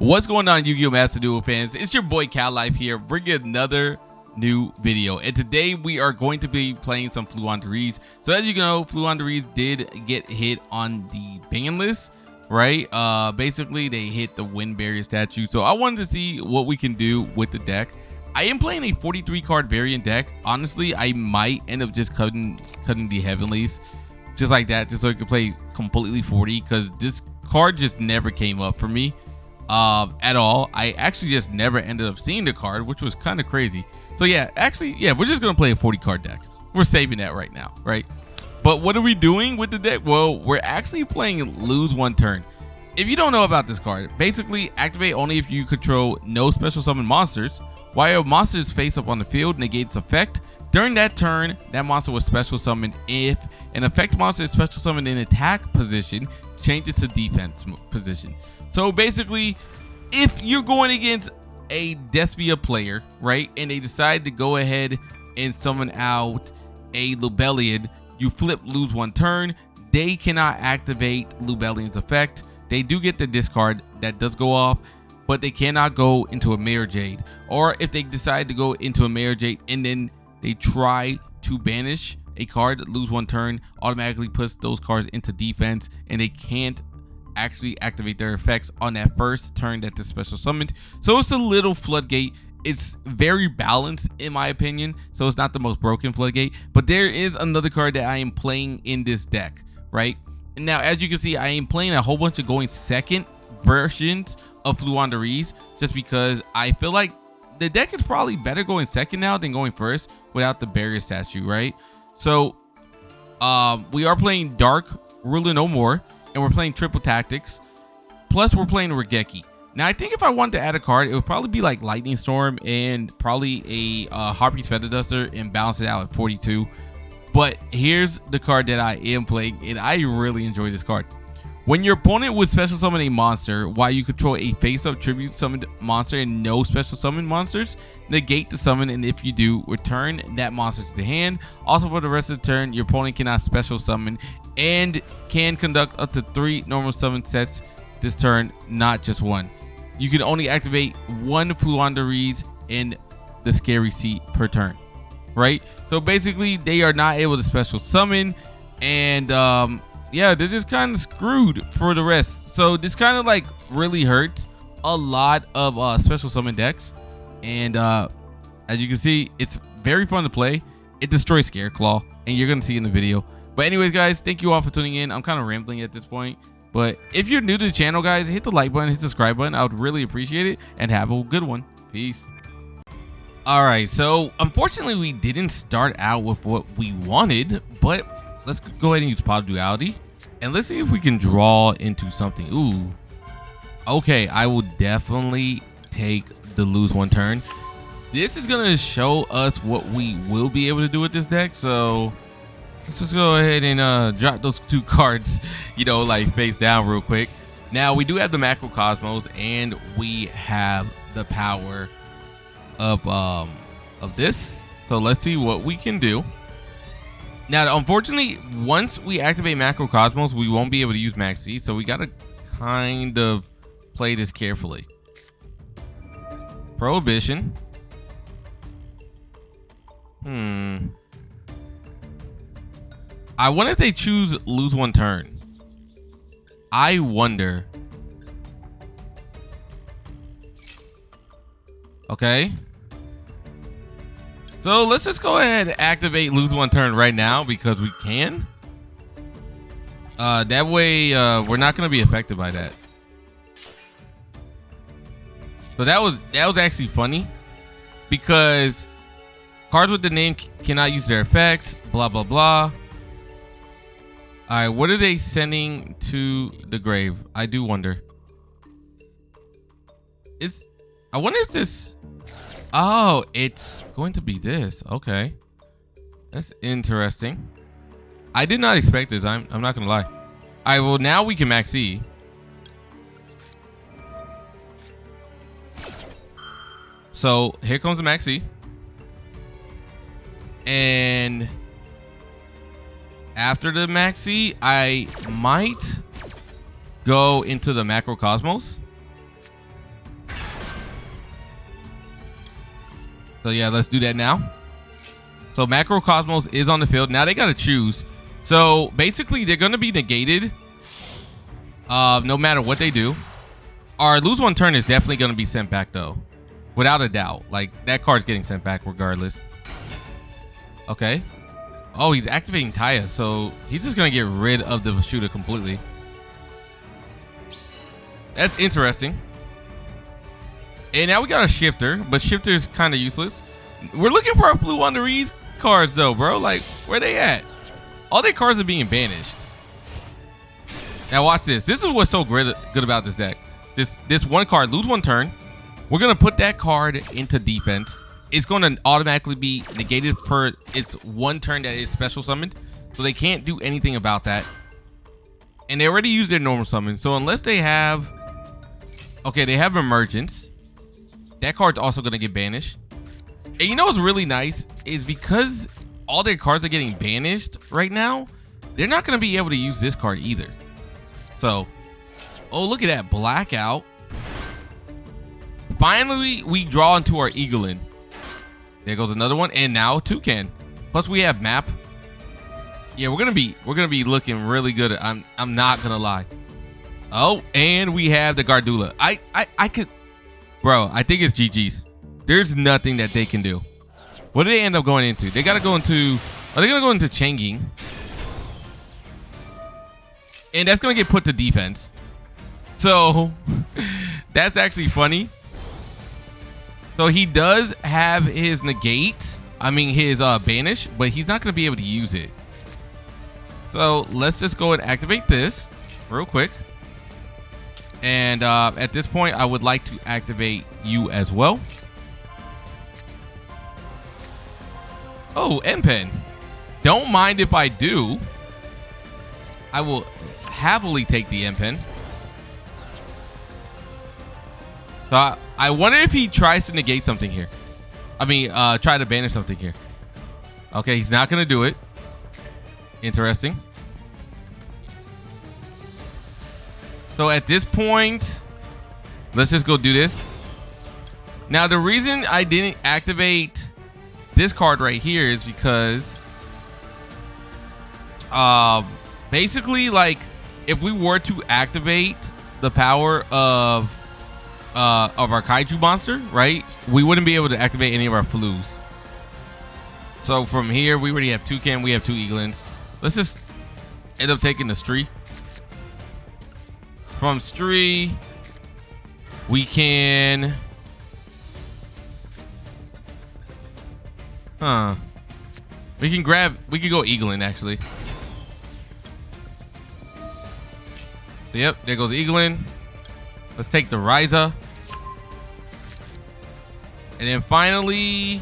What's going on, Yu-Gi-Oh! Master Duel fans? It's your boy Cal Life here, bringing another new video. And today we are going to be playing some Floowandereeze. So as you know, Floowandereeze did get hit on the ban list, right? Basically they hit the wind barrier statue. So I wanted to see what we can do with the deck. I am playing a 43 card variant deck. Honestly, I might end up just cutting the heavenlies just like that, just so I can play completely 40, because this card just never came up for me at all. I actually just never ended up seeing the card, which was kind of crazy. So yeah, actually, yeah, we're just gonna play a 40 card deck. We're saving that right now, right? But what are we doing with the deck? Well, we're actually playing lose one turn. If you don't know about this card, basically activate only if you control no special summon monsters. While a monster is face up on the field, negate its effect. During that turn, that monster was special summoned. If an effect monster is special summoned in attack position, change it to defense position. So basically, if you're going against a Despia player, right, and they decide to go ahead and summon out a Lubellion, you flip lose one turn. They cannot activate Lubellion's effect. They do get the discard that does go off, but they cannot go into a Mare Jade. Or if they decide to go into a Mare Jade and then they try to banish a card, lose one turn, automatically puts those cards into defense, and they can't actually activate their effects on that first turn that they're special summoned. So it's a little floodgate. It's very balanced in my opinion, so it's not the most broken floodgate. But there is another card that I am playing in this deck, right? And now as you can see, I am playing a whole bunch of going second versions of Floowandereeze, just because I feel like the deck is probably better going second now than going first without the barrier statue, right? So we are playing Dark Ruler No More, and we're playing Triple Tactics, plus we're playing Regeki. Now I think if I wanted to add a card, it would probably be like Lightning Storm and probably a Harpy's Feather Duster and balance it out at 42. But here's the card that I am playing, and I really enjoy this card. When your opponent would special summon a monster while you control a face-up tribute summoned monster and no special summon monsters, negate the summon, and if you do, return that monster to the hand. Also, for the rest of the turn, your opponent cannot special summon and can conduct up to 3 normal summon sets this turn, not just one. You can only activate one Floowandereeze in the scary seat per turn, right? So basically, they are not able to special summon, and yeah, they're just kind of screwed for the rest. So this kind of like really hurts a lot of special summon decks. And as you can see, it's very fun to play. It destroys Scareclaw, and you're gonna see in the video. But anyways, guys, thank you all for tuning in. I'm kind of rambling at this point, but if you're new to the channel, guys, hit the like button, hit the subscribe button. I would really appreciate it, and have a good one. Peace. All right, so unfortunately we didn't start out with what we wanted, but let's go ahead and use Pot of Duality, and let's see if we can draw into something. Ooh, okay, I will definitely take the lose one turn. This is gonna show us what we will be able to do with this deck. So let's just go ahead and drop those 2 cards, you know, like face down real quick. Now we do have the Macrocosmos, and we have the power of this. So let's see what we can do. Now, unfortunately, once we activate Macrocosmos, we won't be able to use Maxi, so we gotta kind of play this carefully. Prohibition. I wonder if they choose lose one turn. I wonder. Okay. So let's just go ahead and activate lose one turn right now, because we can. That way we're not going to be affected by that. So that was actually funny, because cards with the name cannot use their effects, blah blah blah. All right, what are they sending to the grave? I do wonder. I wonder if this. Oh, it's going to be this. Okay, that's interesting. I did not expect this. I'm not gonna lie. All right, well now we can max E. So here comes the max E, and after the maxi, I might go into the Macrocosmos. So yeah, let's do that now. So Macrocosmos is on the field. Now they got to choose. So basically they're going to be negated no matter what they do. Our lose one turn is definitely going to be sent back though. Without a doubt. Like that card's getting sent back regardless. Okay. Oh, he's activating Taya. So he's just going to get rid of the shooter completely. That's interesting. And now we got a shifter, but shifter's kind of useless. We're looking for our Floowandereeze cards though, bro. Like, where they at? All their cards are being banished. Now watch this. This is what's so good about this deck. This one card, lose one turn. We're gonna put that card into defense. It's gonna automatically be negated for its one turn that is special summoned. So they can't do anything about that. And they already used their normal summon. So unless they have, okay, they have emergence. That card's also going to get banished. And you know what's really nice is because all their cards are getting banished right now, they're not going to be able to use this card either. So, oh, look at that. Blackout. Finally, we draw into our Eglen. There goes another one. And now Toucan. Plus we have map. Yeah, we're gonna be looking really good. I'm not gonna lie. Oh, and we have the Gardula. I could, bro. I think it's GG's. There's nothing that they can do. What do they end up going into? They gotta go into. Are they gonna go into Changing? And that's gonna get put to defense. So that's actually funny. So he does have his negate. I mean his banish, but he's not gonna be able to use it. So let's just go and activate this real quick. And at this point, I would like to activate you as well. Oh, Empen. Don't mind if I do. I will happily take the Empen. So I wonder if he tries to negate something here. I mean, try to banish something here. Okay, he's not going to do it. Interesting. So at this point, let's just go do this. Now, the reason I didn't activate this card right here is because basically, like, if we were to activate the power of our Kaiju monster, right, we wouldn't be able to activate any of our FLOOs. So from here, we already have Toucan, we have two Eglens. Let's just end up taking the Stri. From Stri, we can... We can go Eglen, actually. Yep, there goes Eglen. Let's take the Raiza. And then finally,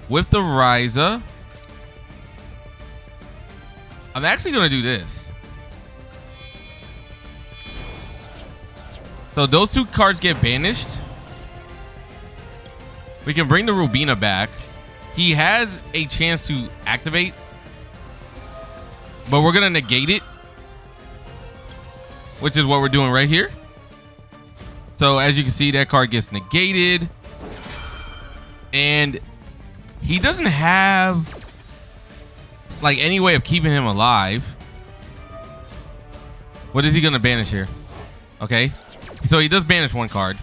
with the Raiza, I'm actually going to do this. So those two cards get banished. We can bring the Robina back. He has a chance to activate, but we're going to negate it, which is what we're doing right here. So as you can see, that card gets negated. And he doesn't have like any way of keeping him alive. What is he going to banish here? Okay. So he does banish one card.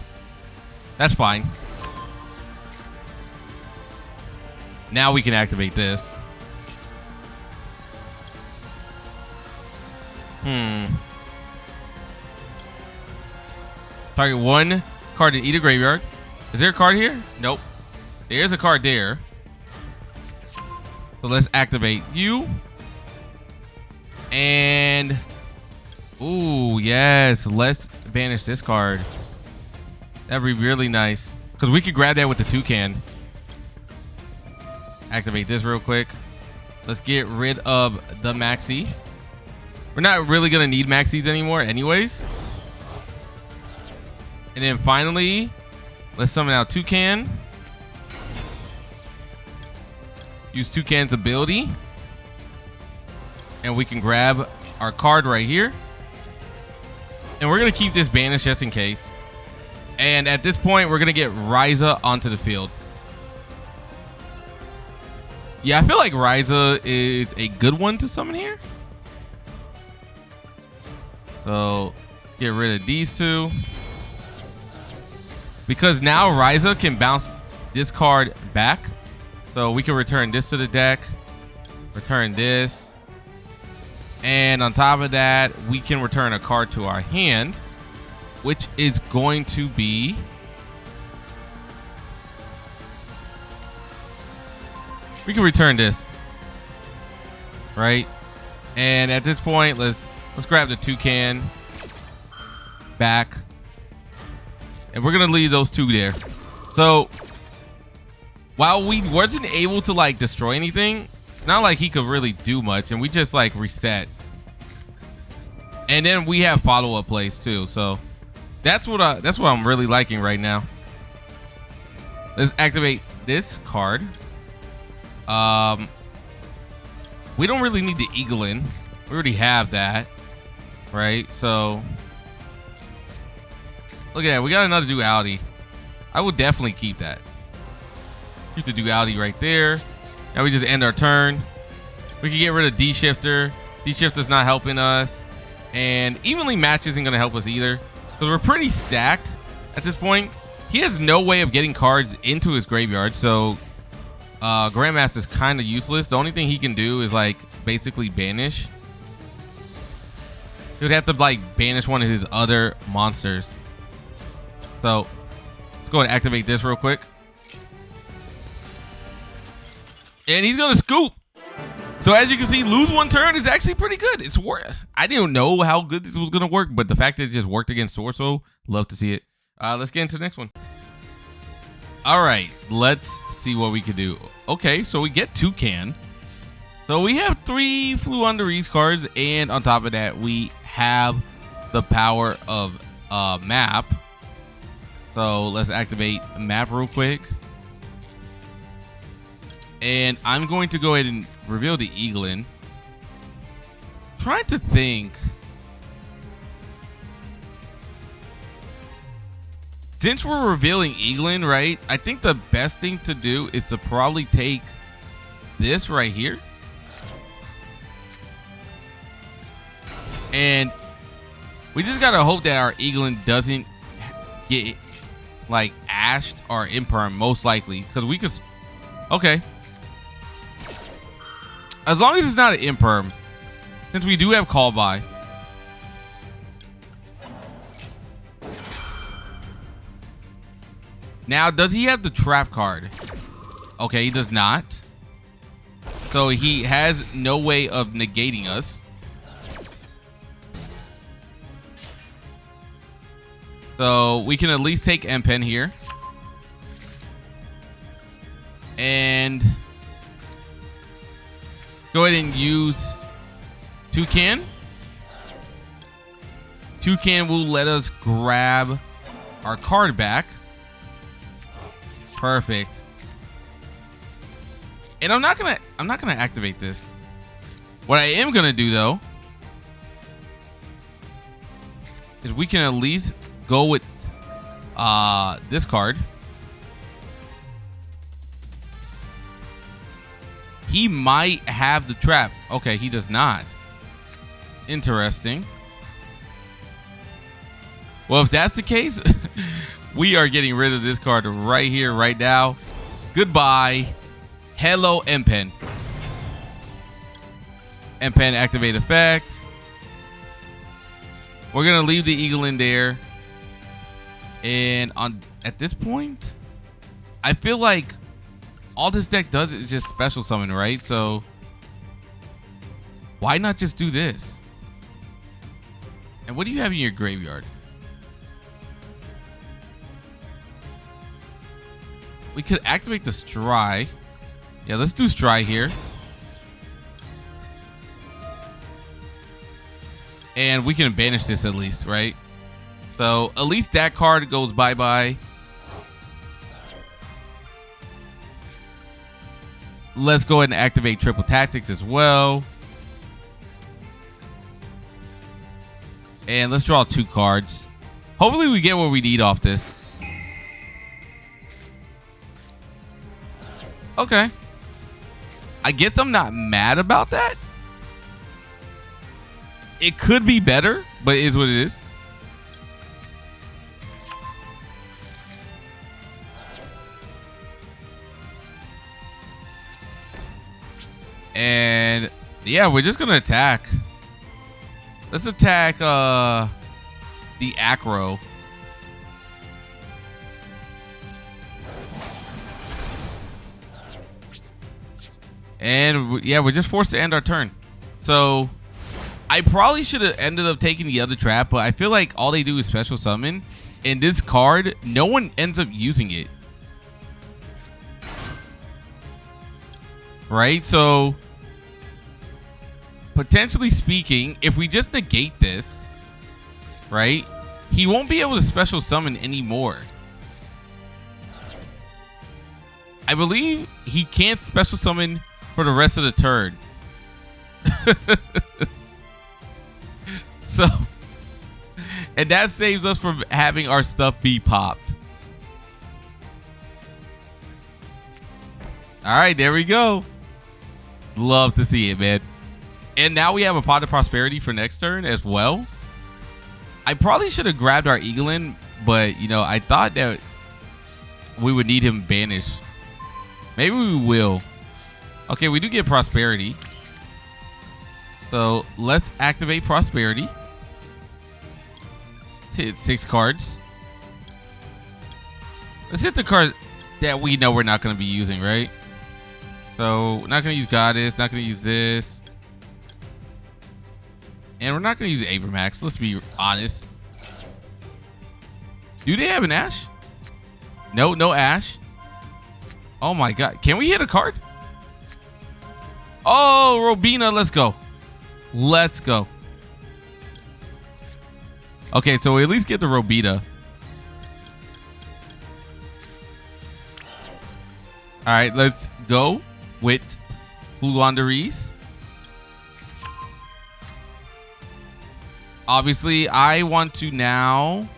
That's fine. Now we can activate this. Target one card in either graveyard. Is there a card here? Nope. There's a card there. So let's activate you. And ooh, yes, let's banish this card. That'd be really nice, because we could grab that with the Toucan. Activate this real quick. Let's get rid of the Maxi. We're not really gonna need Maxis anymore anyways. And then finally, let's summon out Toucan. Use Toucan's ability. And we can grab our card right here. And we're going to keep this banished just in case. And at this point, we're going to get Raiza onto the field. Yeah, I feel like Raiza is a good one to summon here. So get rid of these two. Because now Raiza can bounce this card back. So we can return this to the deck. Return this. And on top of that, we can return a card to our hand, which is going to be... we can return this. Right? And at this point, let's grab the toucan back. And we're going to leave those two there. So, while we wasn't able to, like, destroy anything, it's not like he could really do much. And we just, like, reset. And then we have follow-up plays, too. So, that's what I'm really liking right now. Let's activate this card. We don't really need the Eglen. We already have that. Right? So... look at that. We got another duality. I would definitely keep that. Keep the duality right there. Now we just end our turn. We can get rid of D-Shifter. D-Shifter's not helping us. And evenly match isn't going to help us either. Because we're pretty stacked at this point. He has no way of getting cards into his graveyard. So Grandmaster's kind of useless. The only thing he can do is like basically banish. He would have to like banish one of his other monsters. So let's go ahead and activate this real quick. And he's going to scoop. So as you can see, lose one turn is actually pretty good. It's worth. I didn't know how good this was going to work, but the fact that it just worked against Torso, love to see it. Let's get into the next one. All right, let's see what we can do. Okay, so we get Toucan. So we have 3 Floowandereeze cards, and on top of that, we have the power of map. So let's activate map real quick. And I'm going to go ahead and reveal the Eglen. Trying to think. Since we're revealing Eglen, right? I think the best thing to do is to probably take this right here. And we just gotta hope that our Eglen doesn't get like ashed or imperm, most likely. Because we could... okay. As long as it's not an imperm. Since we do have call by. Now, does he have the trap card? Okay, he does not. So he has no way of negating us. So we can at least take Empen here. And go ahead and use Toucan. Toucan will let us grab our card back. Perfect. And I'm not gonna activate this. What I am gonna do though is we can at least go with this card. He might have the trap. Okay, he does not. Interesting. Well, if that's the case, we are getting rid of this card right here, right now. Goodbye. Hello, Empen. Empen activate effect. We're going to leave the Eagle in there. And at this point, I feel like all this deck does is just special summon, right? So why not just do this? And what do you have in your graveyard? We could activate the Stri. Yeah, let's do Stri here. And we can banish this at least, right? So at least that card goes bye-bye. Let's go ahead and activate Triple Tactics as well. And let's draw 2 cards. Hopefully we get what we need off this. Okay. I guess I'm not mad about that. It could be better, but it is what it is. And yeah, we're just gonna attack. Let's attack the acro. And yeah, we're just forced to end our turn. So I probably should have ended up taking the other trap, but I feel like all they do is special summon. And this card, no one ends up using it. Right? So potentially speaking, if we just negate this, right, he won't be able to special summon anymore. I believe he can't special summon for the rest of the turn. So, and that saves us from having our stuff be popped. All right, there we go. Love to see it, man. And now we have a Pot of Prosperity for next turn as well. I probably should have grabbed our Eglen, but you know, I thought that we would need him banished. Maybe we will. Okay, we do get Prosperity. So let's activate Prosperity. Let's hit 6 cards. Let's hit the cards that we know we're not going to be using, right? So we're not going to use Goddess, not going to use this. And we're not going to use Abramax. Let's be honest. Do they have an Ash? No, no Ash. Oh my God. Can we hit a card? Oh, Robina. Let's go. Let's go. Okay, so we at least get the Robina. All right, let's go with Floowandereeze. Obviously, I want to now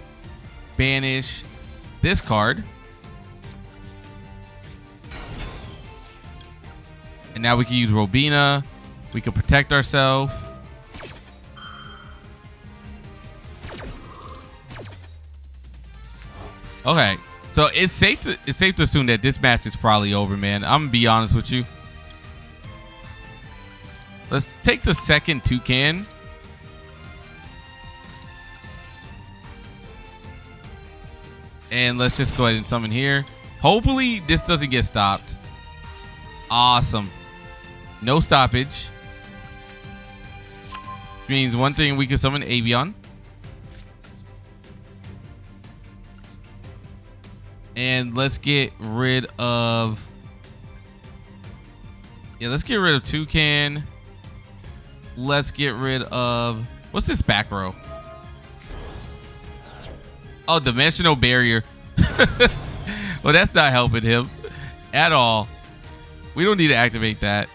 banish this card. And now we can use Robina. We can protect ourselves. Okay, so it's safe to assume that this match is probably over, man. I'm gonna be honest with you. Let's take the second toucan. And let's just go ahead and summon here. Hopefully this doesn't get stopped. Awesome. No stoppage. Which means one thing, we can summon Avian. And let's get rid of... Yeah, let's get rid of Toucan. Let's get rid of... What's this back row? Oh, Dimensional Barrier. Well, that's not helping him at all. We don't need to activate that.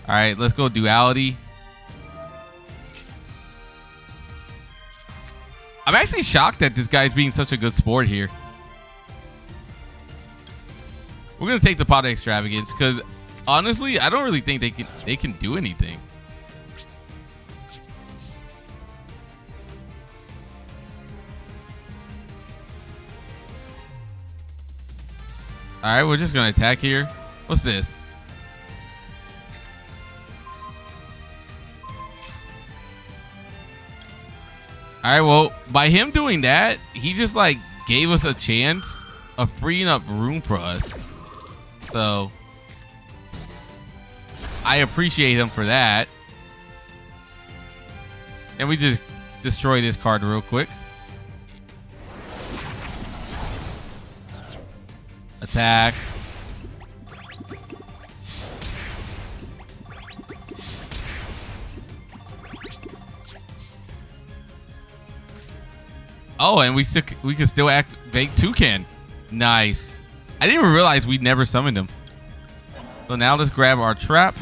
All right, let's go Duality. I'm actually shocked that this guy's being such a good sport here. We're gonna take the Pot of Extravegance because honestly, I don't really think they can do anything. All right, we're just gonna attack here. What's this? All right, well, by him doing that, he just like gave us a chance of freeing up room for us. So I appreciate him for that. And we just destroy this card real quick. Attack. Oh, and we can still activate Toucan. Nice. I didn't even realize we never summoned him. So now let's grab our trap.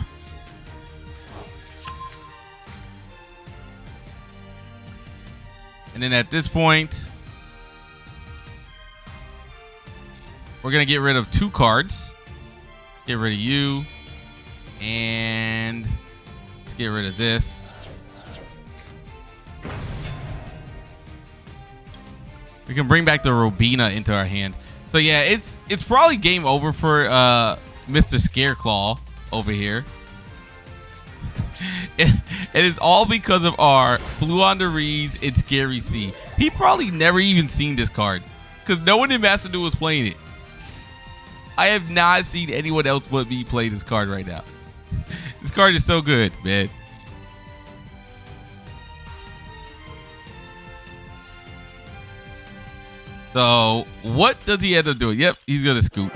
And then at this point, we're going to get rid of 2 cards. Get rid of you. And let's get rid of this. We can bring back the Robina into our hand. So yeah, it's probably game over for Mr. Scareclaw over here. And it's all because of our Floowandereeze and Scary C. He probably never even seen this card because no one in Master Duel was playing it. I have not seen anyone else but me play this card right now. This card is so good, man. So what does he end up doing? Yep, he's gonna scoop.